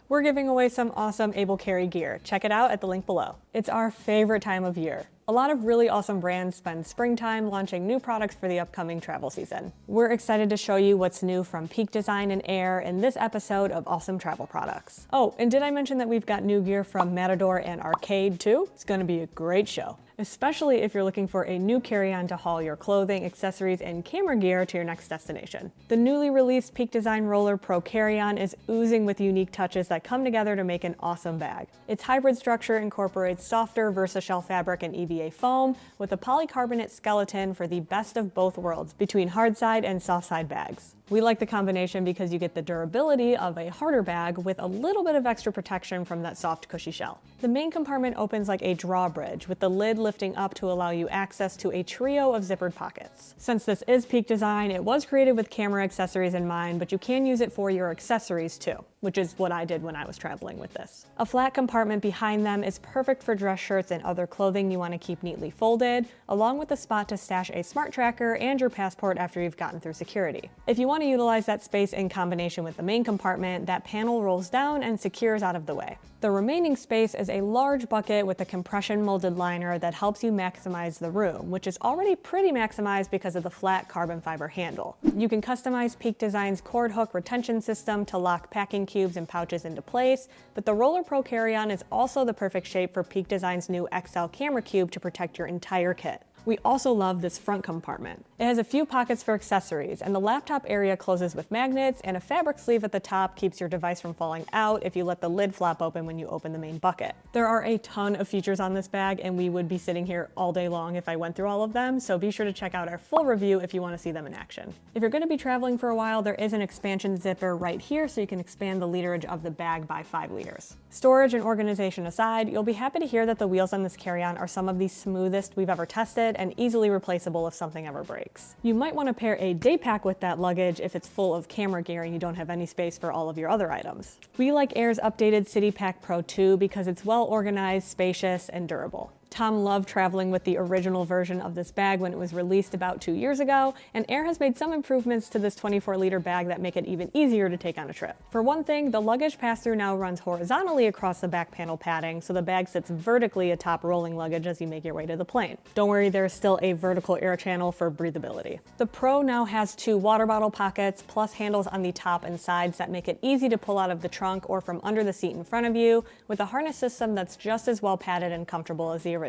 we're giving away some awesome Able Carry gear. Check it out at the link below. It's our favorite time of year. A lot of really awesome brands spend springtime launching new products for the upcoming travel season. We're excited to show you what's new from Peak Design and Aer in this episode of Awesome Travel Products. Oh, and did I mention that we've got new gear from Matador and Arcade too? It's gonna be a great show, especially if you're looking for a new carry-on to haul your clothing, accessories, and camera gear to your next destination. The newly released Peak Design Roller Pro carry-on is oozing with unique touches that come together to make an awesome bag. Its hybrid structure incorporates softer VersaShell fabric and EVA foam with a polycarbonate skeleton for the best of both worlds between hard side and soft side bags. We like the combination because you get the durability of a harder bag with a little bit of extra protection from that soft, cushy shell. The main compartment opens like a drawbridge, with the lid lifting up to allow you access to a trio of zippered pockets. Since this is Peak Design, it was created with camera accessories in mind, but you can use it for your accessories too, which is what I did when I was traveling with this. A flat compartment behind them is perfect for dress shirts and other clothing you want to keep neatly folded, along with a spot to stash a smart tracker and your passport after you've gotten through security. If you want to utilize that space in combination with the main compartment, that panel rolls down and secures out of the way. The remaining space is a large bucket with a compression molded liner that helps you maximize the room, which is already pretty maximized because of the flat carbon fiber handle. You can customize Peak Design's cord hook retention system to lock packing cubes and pouches into place, but the Roller Pro carry-on is also the perfect shape for Peak Design's new XL camera cube to protect your entire kit. We also love this front compartment. It has a few pockets for accessories, and the laptop area closes with magnets, and a fabric sleeve at the top keeps your device from falling out if you let the lid flap open when you open the main bucket. There are a ton of features on this bag, and we would be sitting here all day long if I went through all of them, so be sure to check out our full review if you want to see them in action. If you're going to be traveling for a while, there is an expansion zipper right here so you can expand the literage of the bag by 5 liters. Storage and organization aside, you'll be happy to hear that the wheels on this carry-on are some of the smoothest we've ever tested and easily replaceable if something ever breaks. You might want to pair a day pack with that luggage if it's full of camera gear and you don't have any space for all of your other items. We like Aer's updated City Pack Pro 2 because it's well organized, spacious, and durable. Tom loved traveling with the original version of this bag when it was released about 2 years ago, and Aer has made some improvements to this 24-liter bag that make it even easier to take on a trip. For one thing, the luggage pass-through now runs horizontally across the back panel padding, so the bag sits vertically atop rolling luggage as you make your way to the plane. Don't worry, there's still a vertical air channel for breathability. The Pro now has 2 water bottle pockets, plus handles on the top and sides that make it easy to pull out of the trunk or from under the seat in front of you, with a harness system that's just as well padded and comfortable as the original.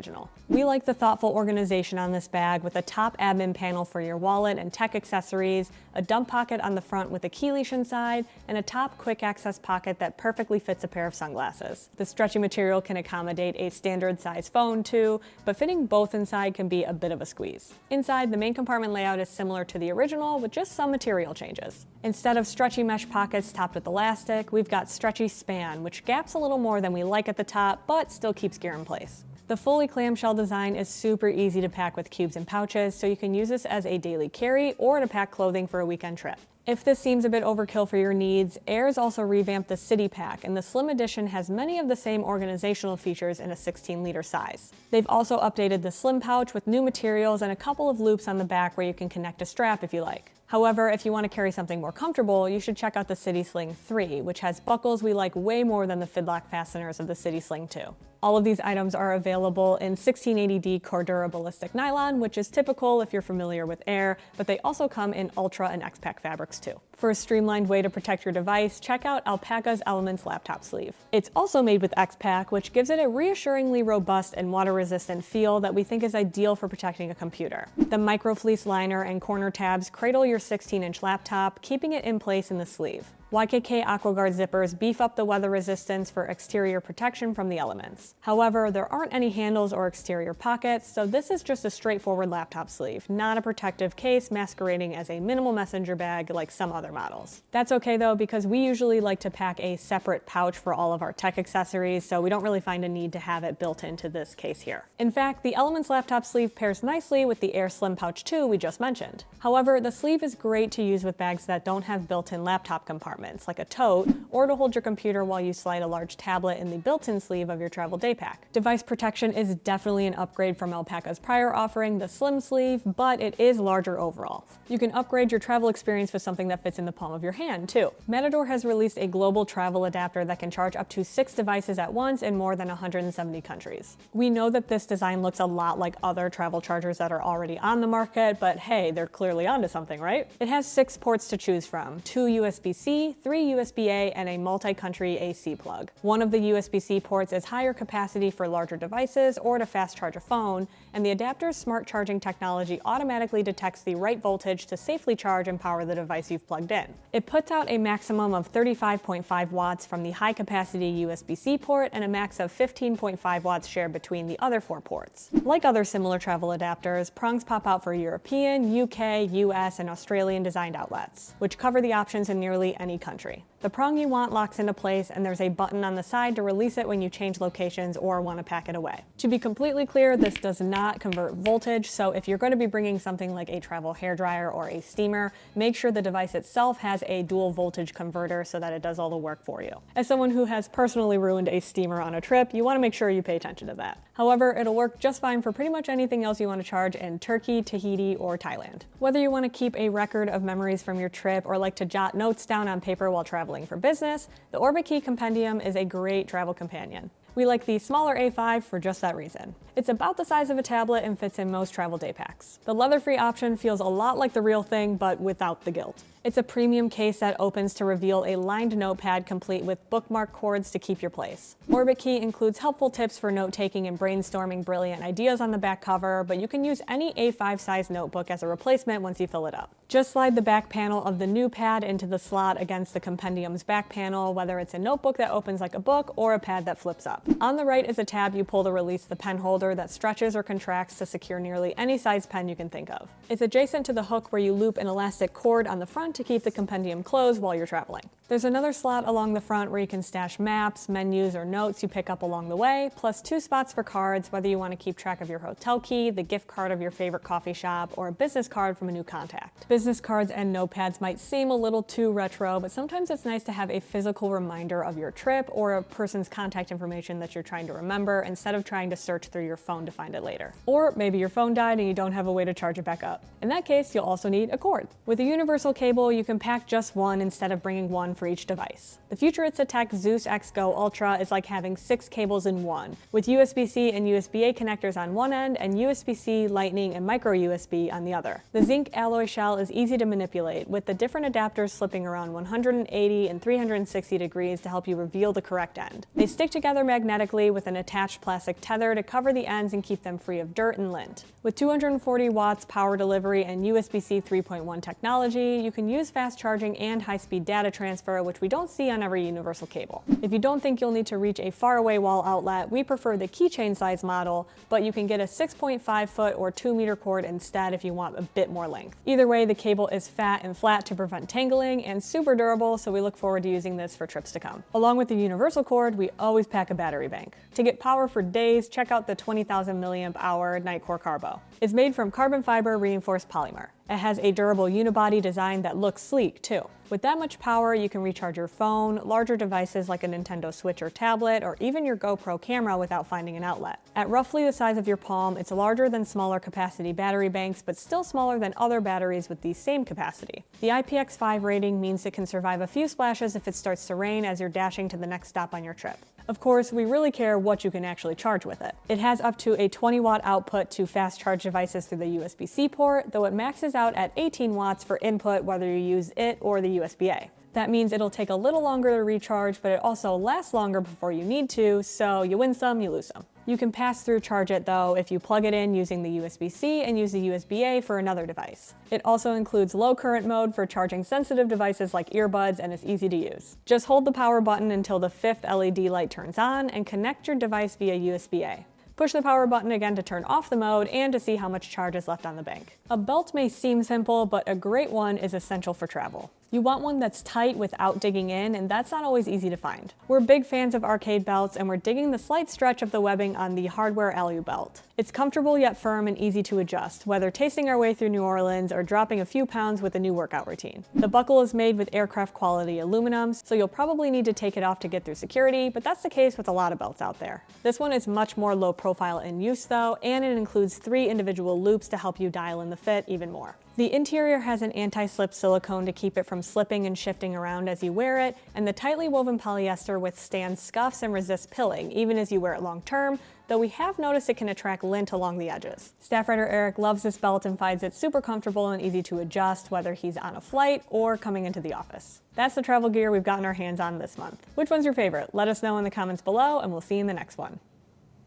We like the thoughtful organization on this bag with a top admin panel for your wallet and tech accessories, a dump pocket on the front with a key leash inside, and a top quick access pocket that perfectly fits a pair of sunglasses. The stretchy material can accommodate a standard size phone too, but fitting both inside can be a bit of a squeeze. Inside, the main compartment layout is similar to the original with just some material changes. Instead of stretchy mesh pockets topped with elastic, we've got stretchy span, which gaps a little more than we like at the top, but still keeps gear in place. The fully clamshell design is super easy to pack with cubes and pouches, so you can use this as a daily carry or to pack clothing for a weekend trip. If this seems a bit overkill for your needs, Aer's also revamped the City Pack, and the Slim Edition has many of the same organizational features in a 16-liter size. They've also updated the Slim pouch with new materials and a couple of loops on the back where you can connect a strap if you like. However, if you want to carry something more comfortable, you should check out the City Sling 3, which has buckles we like way more than the fidlock fasteners of the City Sling 2. All of these items are available in 1680D Cordura ballistic nylon, which is typical if you're familiar with Aer, but they also come in Ultra and X-Pack fabrics too. For a streamlined way to protect your device, check out ALPAKA's Elements laptop sleeve. It's also made with X-Pack, which gives it a reassuringly robust and water-resistant feel that we think is ideal for protecting a computer. The microfleece liner and corner tabs cradle your 16-inch laptop, keeping it in place in the sleeve. YKK AquaGuard zippers beef up the weather resistance for exterior protection from the elements. However, there aren't any handles or exterior pockets, so this is just a straightforward laptop sleeve, not a protective case masquerading as a minimal messenger bag like some other models. That's okay though, because we usually like to pack a separate pouch for all of our tech accessories, so we don't really find a need to have it built into this case here. In fact, the Elements laptop sleeve pairs nicely with the Aer Slim Pouch 2 we just mentioned. However, the sleeve is great to use with bags that don't have built-in laptop compartments. compartments, like a tote, or to hold your computer while you slide a large tablet in the built-in sleeve of your travel day pack. Device protection is definitely an upgrade from ALPAKA's prior offering, the slim sleeve, but it is larger overall. You can upgrade your travel experience with something that fits in the palm of your hand, too. Matador has released a global travel adapter that can charge up to 6 devices at once in more than 170 countries. We know that this design looks a lot like other travel chargers that are already on the market, but hey, they're clearly onto something, right? It has 6 ports to choose from, 2 USB-C, 3 USB-A, and a multi-country AC plug. One of the USB-C ports is higher capacity for larger devices or to fast charge a phone, and the adapter's smart charging technology automatically detects the right voltage to safely charge and power the device you've plugged in. It puts out a maximum of 35.5 watts from the high-capacity USB-C port and a max of 15.5 watts shared between the other 4 ports. Like other similar travel adapters, prongs pop out for European, UK, US, and Australian designed outlets, which cover the options in nearly any country. The prong you want locks into place, and there's a button on the side to release it when you change locations or want to pack it away. To be completely clear, this does not convert voltage, so if you're going to be bringing something like a travel hairdryer or a steamer, make sure the device itself has a dual voltage converter so that it does all the work for you. As someone who has personally ruined a steamer on a trip, you want to make sure you pay attention to that. However, it'll work just fine for pretty much anything else you want to charge in Turkey, Tahiti, or Thailand. Whether you want to keep a record of memories from your trip or like to jot notes down on paper while traveling for business, the Orbitkey Compendium is a great travel companion. We like the smaller A5 for just that reason. It's about the size of a tablet and fits in most travel day packs. The leather-free option feels a lot like the real thing, but without the guilt. It's a premium case that opens to reveal a lined notepad complete with bookmark cords to keep your place. Orbitkey includes helpful tips for note-taking and brainstorming brilliant ideas on the back cover, but you can use any A5 size notebook as a replacement once you fill it up. Just slide the back panel of the new pad into the slot against the Compendium's back panel, whether it's a notebook that opens like a book or a pad that flips up. On the right is a tab you pull to release the pen holder that stretches or contracts to secure nearly any size pen you can think of. It's adjacent to the hook where you loop an elastic cord on the front to keep the Compendium closed while you're traveling. There's another slot along the front where you can stash maps, menus, or notes you pick up along the way, plus 2 spots for cards, whether you want to keep track of your hotel key, the gift card of your favorite coffee shop, or a business card from a new contact. Business cards and notepads might seem a little too retro, but sometimes it's nice to have a physical reminder of your trip or a person's contact information that you're trying to remember instead of trying to search through your phone to find it later. Or maybe your phone died and you don't have a way to charge it back up. In that case, you'll also need a cord. With a universal cable, you can pack just one instead of bringing one for each device. The Futurizta Tech Zeus-X Go Ultra is like having 6 cables in one, with USB-C and USB-A connectors on one end and USB-C, Lightning, and micro USB on the other. The zinc alloy shell is easy to manipulate, with the different adapters slipping around 180 and 360 degrees to help you reveal the correct end. They stick together magnetically with an attached plastic tether to cover the ends and keep them free of dirt and lint. With 240 watts power delivery and USB-C 3.1 technology, you can use fast charging and high-speed data transfer, which we don't see on every universal cable. If you don't think you'll need to reach a faraway wall outlet, we prefer the keychain size model, but you can get a 6.5 foot or 2 meter cord instead if you want a bit more length. Either way, the cable is fat and flat to prevent tangling and super durable, so we look forward to using this for trips to come. Along with the universal cord, we always pack a battery bank. To get power for days, check out the 20,000 milliamp hour NITECORE Carbo. It's made from carbon fiber reinforced polymer. It has a durable unibody design that looks sleek too. With that much power, you can recharge your phone, larger devices like a Nintendo Switch or tablet, or even your GoPro camera without finding an outlet. At roughly the size of your palm, it's larger than smaller capacity battery banks, but still smaller than other batteries with the same capacity. The IPX5 rating means it can survive a few splashes if it starts to rain as you're dashing to the next stop on your trip. Of course, we really care what you can actually charge with it. It has up to a 20 watt output to fast charge devices through the USB-C port, though it maxes out at 18 watts for input whether you use it or the USB-A. That means it'll take a little longer to recharge, but it also lasts longer before you need to, so you win some, you lose some. You can pass through charge it though if you plug it in using the USB-C and use the USB-A for another device. It also includes low current mode for charging sensitive devices like earbuds, and it's easy to use. Just hold the power button until the 5th LED light turns on and connect your device via USB-A. Push the power button again to turn off the mode and to see how much charge is left on the bank. A belt may seem simple, but a great one is essential for travel. You want one that's tight without digging in, and that's not always easy to find. We're big fans of arcade belts, and we're digging the slight stretch of the webbing on the hardware Alu belt. It's comfortable yet firm and easy to adjust, whether tasting our way through New Orleans or dropping a few pounds with a new workout routine. The buckle is made with aircraft quality aluminum, so you'll probably need to take it off to get through security, but that's the case with a lot of belts out there. This one is much more low profile in use though, and it includes 3 individual loops to help you dial in the fit even more. The interior has an anti-slip silicone to keep it from slipping and shifting around as you wear it, and the tightly woven polyester withstands scuffs and resists pilling, even as you wear it long term, though we have noticed it can attract lint along the edges. Staff writer Eric loves this belt and finds it super comfortable and easy to adjust, whether he's on a flight or coming into the office. That's the travel gear we've gotten our hands on this month. Which one's your favorite? Let us know in the comments below, and we'll see you in the next one.